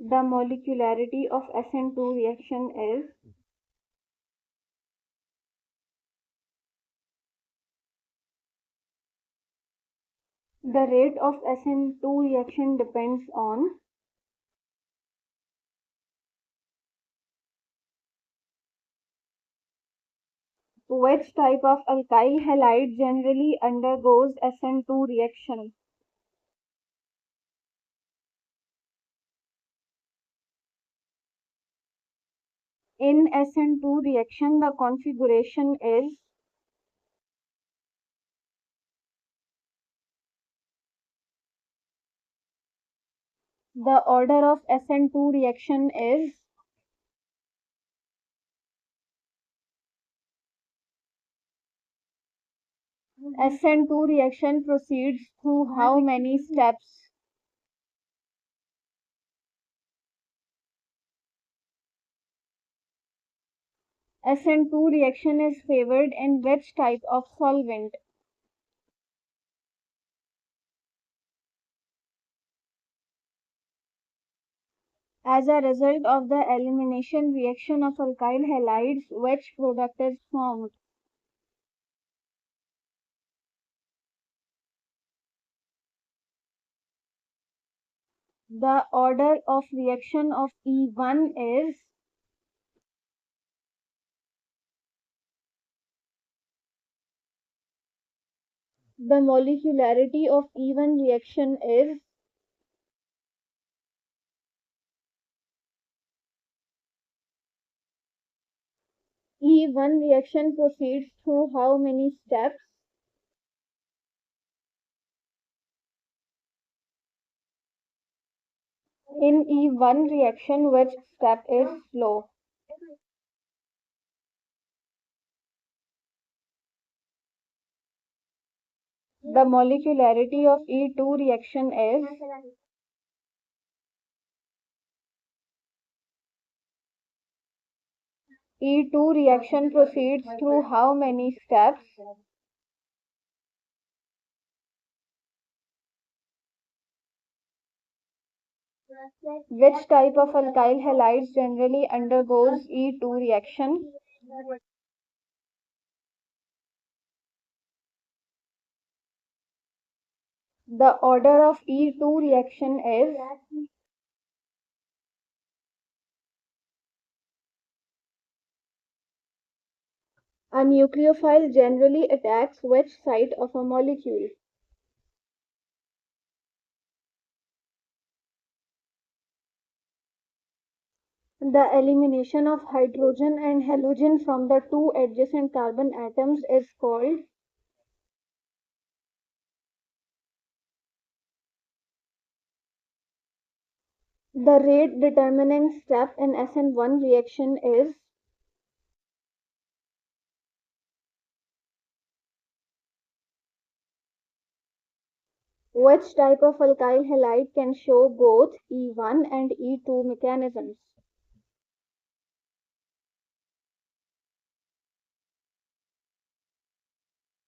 The molecularity of SN2 reaction is the rate of SN2 reaction depends on which type of alkyl halide generally undergoes SN2 reaction. In SN2 reaction, the configuration is the order of SN2 reaction is SN2 reaction proceeds through how many steps? SN2 reaction is favored in which type of solvent? As a result of the elimination reaction of alkyl halides, which product is formed? The order of reaction of E1 is the molecularity of E1 reaction is E1 reaction proceeds through how many steps? In E1 reaction, which step is slow? The molecularity of E2 reaction is E2 reaction proceeds through how many steps? Which type of alkyl halides generally undergoes E2 reaction? The order of E2 reaction is a nucleophile generally attacks which site of a molecule? The elimination of hydrogen and halogen from the two adjacent carbon atoms is called the rate determining step in SN1 reaction is which type of alkyl halide can show both E1 and E2 mechanisms?